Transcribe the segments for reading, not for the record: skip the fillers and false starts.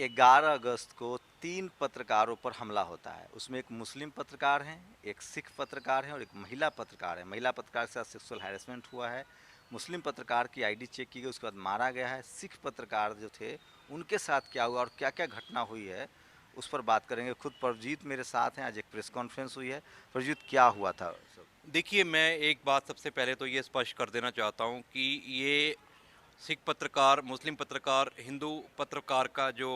11 अगस्त को 3 पत्रकारों पर हमला होता है। उसमें एक मुस्लिम पत्रकार हैं, एक सिख पत्रकार हैं और एक महिला पत्रकार है। महिला पत्रकार के साथ सेक्सुअल हैरेसमेंट हुआ है। मुस्लिम पत्रकार की आईडी चेक की गई, उसके बाद मारा गया है। सिख पत्रकार जो थे उनके साथ क्या हुआ और क्या क्या घटना हुई है उस पर बात करेंगे। खुद परवजीत मेरे साथ हैं। आज एक प्रेस कॉन्फ्रेंस हुई है। परवजीत, क्या हुआ था सब? देखिए, मैं एक बात सबसे पहले तो ये स्पष्ट कर देना चाहता हूँ कि ये सिख पत्रकार, मुस्लिम पत्रकार, हिंदू पत्रकार का जो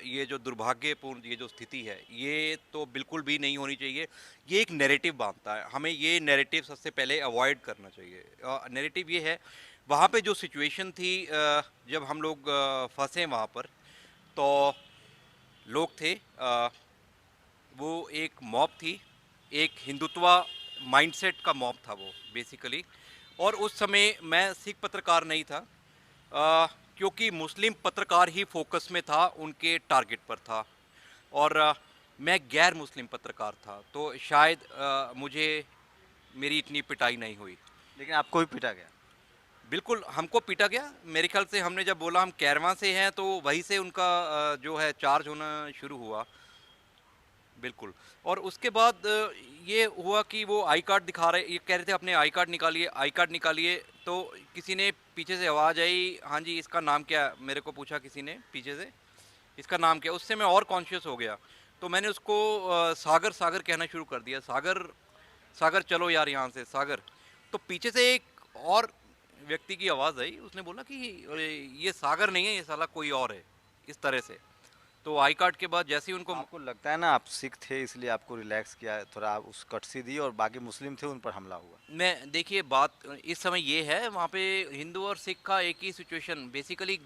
ये जो दुर्भाग्यपूर्ण ये जो स्थिति है, ये तो बिल्कुल भी नहीं होनी चाहिए। ये एक नैरेटिव बांधता है, हमें ये नैरेटिव सबसे पहले अवॉइड करना चाहिए। नैरेटिव ये है, वहाँ पे जो सिचुएशन थी, जब हम लोग फंसे वहाँ पर, तो लोग थे, वो एक मॉब थी, एक हिंदुत्वा माइंडसेट का मॉब था वो बेसिकली। और उस समय मैं सिख पत्रकार नहीं था, क्योंकि मुस्लिम पत्रकार ही फोकस में था, उनके टारगेट पर था। और मैं गैर मुस्लिम पत्रकार था, तो शायद मुझे मेरी इतनी पिटाई नहीं हुई। लेकिन आपको भी पीटा गया? बिल्कुल, हमको पीटा गया। मेरे ख्याल से हमने जब बोला हम कैरवां से हैं, तो वहीं से उनका जो है चार्ज होना शुरू हुआ। बिल्कुल। और उसके बाद ये हुआ कि वो आई कार्ड दिखा रहे, ये कह रहे थे अपने आई कार्ड निकालिए, आई कार्ड निकालिए। तो किसी ने पीछे से आवाज़ आई, हाँ जी इसका नाम क्या है, मेरे को पूछा किसी ने पीछे से, इसका नाम क्या है। उससे मैं और कॉन्शियस हो गया, तो मैंने उसको सागर सागर कहना शुरू कर दिया, सागर सागर चलो यार यहाँ से सागर। तो पीछे से एक और व्यक्ति की आवाज़ आई, उसने बोला कि अरे ये सागर नहीं है, ये साला कोई और है, इस तरह से। तो आई कार्ड के बाद जैसे ही उनको, आपको लगता है ना आप सिख थे इसलिए आपको रिलैक्स किया, थोड़ा आप उस कटसी दी और बाकी मुस्लिम थे उन पर हमला हुआ? मैं देखिए बात इस समय ये है, वहाँ पे हिंदू और सिख का एक ही सिचुएशन, बेसिकली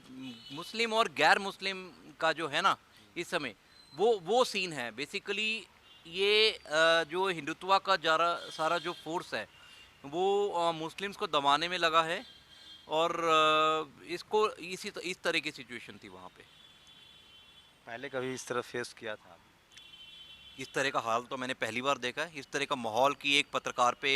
मुस्लिम और गैर मुस्लिम का जो है ना इस समय, वो सीन है बेसिकली। ये जो हिंदुत्व का जारा सारा जो फोर्स है, वो मुस्लिम्स को दबाने में लगा है। और इसको इस तरह की सिचुएशन थी वहाँ पे। पहले कभी इस तरह फेस किया था आपने? इस तरह का हाल तो मैंने पहली बार देखा है, इस तरह का माहौल कि एक पत्रकार पे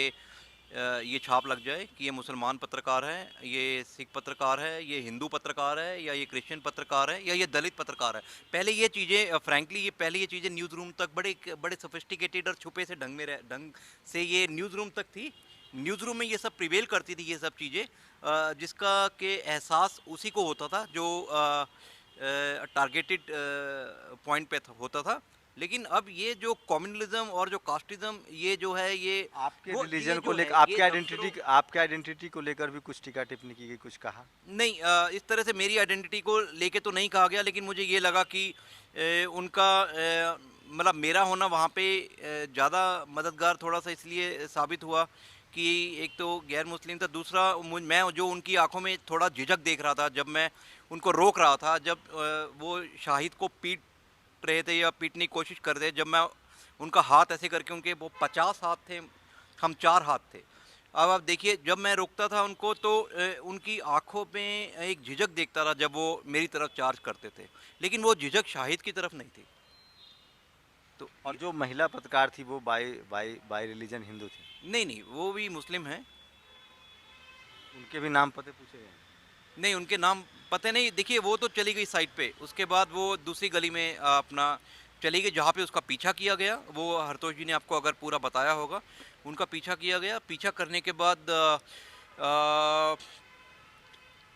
ये छाप लग जाए कि ये मुसलमान पत्रकार है, ये सिख पत्रकार है, ये हिंदू पत्रकार है, या ये क्रिश्चियन पत्रकार है, या ये दलित पत्रकार है। पहले ये चीज़ें फ्रैंकली, ये पहले ये चीज़ें न्यूज़ रूम तक बड़े बड़े सोफिस्टिकेटेड और छुपे से ढंग से ये न्यूज़ रूम तक थी। न्यूज़ रूम में ये सब प्रिवेल करती थी ये सब चीज़ें, जिसका के एहसास उसी को होता था जो टारगेटेड पॉइंट पे होता था। लेकिन अब ये जो कम्युनलिज्म और जो कास्टिज्म, ये जो है ये आपके वो ये रिलीजन को जो लेकर, है ये अफसरों, आपके आइडेंटिटी को लेकर भी कुछ टीका टिप्पणी की गई, कुछ कहा? नहीं, इस तरह से मेरी आइडेंटिटी को लेके तो नहीं कहा गया, लेकिन मुझे ये लगा कि उनका मतलब मेरा होना वहाँ पे ज़्यादा मददगार थोड़ा सा इसलिए साबित हुआ कि एक तो गैर मुस्लिम था, दूसरा मैं जो उनकी आंखों में थोड़ा झिझक देख रहा था जब मैं उनको रोक रहा था, जब वो शाहिद को पीट रहे थे या पीटने की कोशिश कर रहे थे, जब मैं उनका हाथ ऐसे करके, उनके वो 50 हाथ थे, हम 4 हाथ थे। अब आप देखिए, जब मैं रोकता था उनको तो उनकी आंखों में एक झिझक देखता था जब वो मेरी तरफ चार्ज करते थे, लेकिन वो झिझक शाहिद की तरफ नहीं थी। तो और जो महिला पत्रकार थी वो by by by religion Hindu थी? नहीं नहीं, वो भी मुस्लिम हैं। उनके भी नाम पते पूछे गए? नहीं, उनके नाम पता नहीं। देखिए, वो तो चली गई साइड पे, उसके बाद वो दूसरी गली में अपना चली गई जहाँ पे उसका पीछा किया गया। वो हरतोष जी ने आपको अगर पूरा बताया होगा, उनका पीछा किया गया। पीछा करने के बाद अ,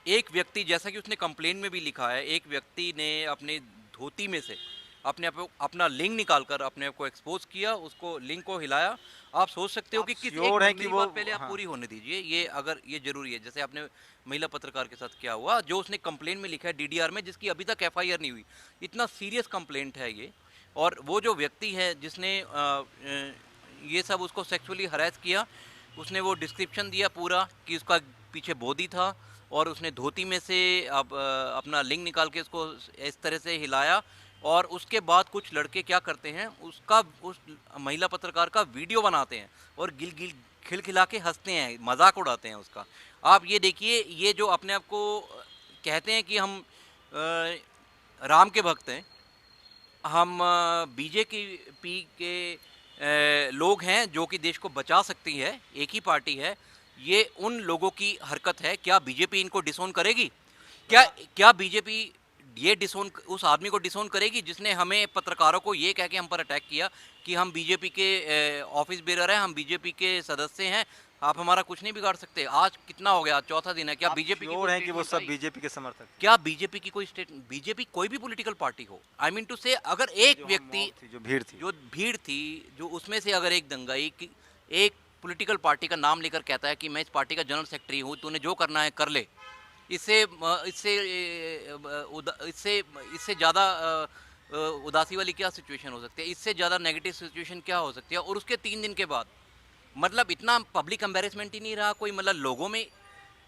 एक व्यक्ति, जैसा कि उसने कंप्लेन में भी लिखा है, एक व्यक्ति ने अपने धोती में से अपना लिंग निकालकर अपने आप को एक्सपोज किया, उसको लिंग को हिलाया। आप सोच सकते हो आप कि किस एक श्योर हैं कि मेरी वो? बात पहले आप हाँ। पूरी होने दीजिए, ये अगर ये जरूरी है, जैसे आपने महिला पत्रकार के साथ क्या हुआ, जो उसने कंप्लेन में लिखा है डीडीआर में, जिसकी अभी तक एफआईआर नहीं हुई। इतना सीरियस कंप्लेंट है ये। और वो जो व्यक्ति है जिसने ये सब उसको सेक्सुअली हरास किया, उसने वो डिस्क्रिप्शन दिया पूरा कि उसका पीछे बोदी था, और उसने धोती में से अब अपना लिंग निकाल के उसको इस तरह से हिलाया। और उसके बाद कुछ लड़के क्या करते हैं, उसका उस महिला पत्रकार का वीडियो बनाते हैं और गिल गिल खिलखिला के हंसते हैं, मजाक उड़ाते हैं उसका। आप ये देखिए, ये जो अपने आप को कहते हैं कि हम राम के भक्त हैं, हम बीजेपी के लोग हैं जो कि देश को बचा सकती है, एक ही पार्टी है, ये उन लोगों की हरकत है। क्या बीजेपी इनको डिसोन करेगी? क्या क्या बीजेपी ये डिसोन उस आदमी को डिसोन करेगी जिसने हमें पत्रकारों को ये कह के हम पर अटैक किया कि हम बीजेपी के ऑफिस बेरर हैं, हम बीजेपी के सदस्य हैं, आप हमारा कुछ नहीं बिगाड़ सकते। आज कितना हो गया, चौथा दिन है। क्या बीजेपी की श्योर हैं कि वो सब बीजेपी के समर्थक? क्या बीजेपी की कोई स्टेट, बीजेपी कोई भी पॉलिटिकल पार्टी हो, आई मीन टू से, अगर एक व्यक्ति जो भीड़ थी जो उसमें से अगर एक दंगाई एक पॉलिटिकल पार्टी का नाम लेकर कहता है कि मैं इस पार्टी का जनरल सेक्रेटरी हूँ, तूने जो करना है कर ले, इससे इससे इससे इससे ज़्यादा उदासी वाली क्या सिचुएशन हो सकती है, इससे ज़्यादा नेगेटिव सिचुएशन क्या हो सकती है। और उसके 3 दिन के बाद मतलब इतना पब्लिक एम्बेरसमेंट ही नहीं रहा कोई, मतलब लोगों में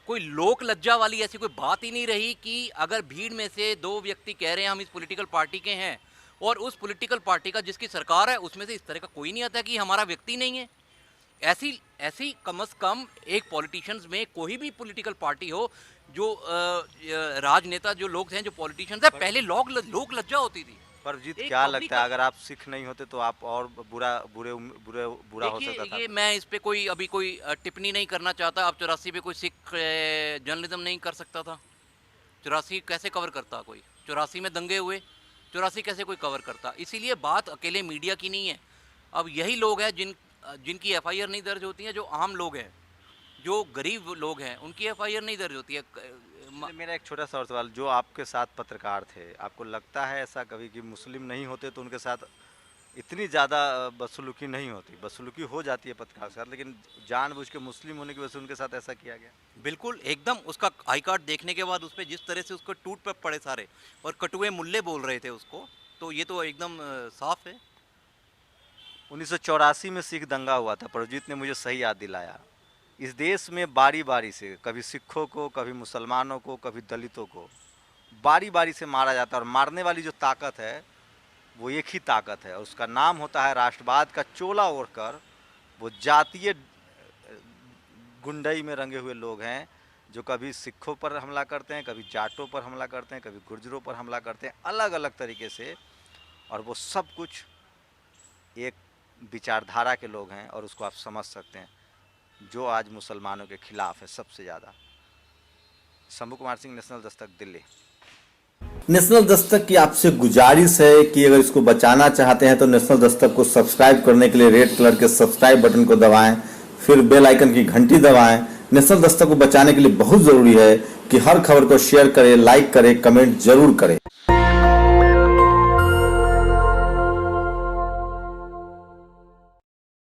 कोई लोक लज्जा वाली ऐसी कोई बात ही नहीं रही कि अगर भीड़ में से 2 व्यक्ति कह रहे हैं हम इस पॉलिटिकल पार्टी के हैं और उस पॉलिटिकल पार्टी का जिसकी सरकार है उसमें से इस तरह का कोई नहीं आता कि हमारा व्यक्ति नहीं है। ऐसी ऐसी कम से कम एक पॉलिटिशियंस में कोई भी पॉलिटिकल पार्टी हो, जो राजनेता जो लोग हैं, जो पॉलिटिशियंस है, पहले लोक लज्जा होती थी। परजीत, क्या लगता है अगर आप सिख नहीं होते तो आप और बुरा हो सकता था? ये मैं इस पे अभी कोई टिप्पणी नहीं करना चाहता। अब 84 पे कोई सिख जर्नलिज्म नहीं कर सकता था? 84 कैसे कवर करता कोई? 84 में दंगे हुए, 84 कैसे कोई कवर करता? इसीलिए बात अकेले मीडिया की नहीं है। अब यही लोग हैं जिनकी FIR नहीं दर्ज होती है, जो आम लोग हैं, जो गरीब लोग हैं, उनकी FIR नहीं दर्ज होती है। मेरा एक छोटा सा और सवाल, जो आपके साथ पत्रकार थे, आपको लगता है ऐसा कभी कि मुस्लिम नहीं होते तो उनके साथ इतनी ज़्यादा बदसलूकी नहीं होती? बदसलूकी हो जाती है पत्रकार के साथ, लेकिन जानबूझ के मुस्लिम होने की वजह से उनके साथ ऐसा किया गया? बिल्कुल, एकदम। उसका आई कार्ड देखने के बाद उस पर जिस तरह से उसको टूट पर पड़े सारे और कटुए मुल्ले बोल रहे थे उसको, तो ये तो एकदम साफ है। 1984 में सिख दंगा हुआ था, परजीत ने मुझे सही याद दिलाया। इस देश में बारी बारी से कभी सिखों को, कभी मुसलमानों को, कभी दलितों को बारी बारी से मारा जाता है, और मारने वाली जो ताकत है वो एक ही ताकत है, और उसका नाम होता है राष्ट्रवाद का चोला ओढ़कर वो जातीय गुंडई में रंगे हुए लोग हैं, जो कभी सिखों पर हमला करते हैं, कभी जाटों पर हमला करते हैं, कभी गुर्जरों पर हमला करते हैं, अलग अलग तरीके से। और वो सब कुछ एक विचारधारा के लोग हैं, और उसको आप समझ सकते हैं, जो आज मुसलमानों के खिलाफ है सबसे ज़्यादा। शंभू कुमार सिंह, नेशनल दस्तक, दिल्ली। नेशनल दस्तक की आपसे गुजारिश है कि अगर इसको बचाना चाहते हैं तो नेशनल दस्तक को सब्सक्राइब करने के लिए रेड कलर के सब्सक्राइब बटन को दबाएं, फिर बेल आइकन की घंटी दबाएं। नेशनल दस्तक को बचाने के लिए बहुत जरूरी है कि हर खबर को शेयर करें, लाइक करें, कमेंट जरूर करें।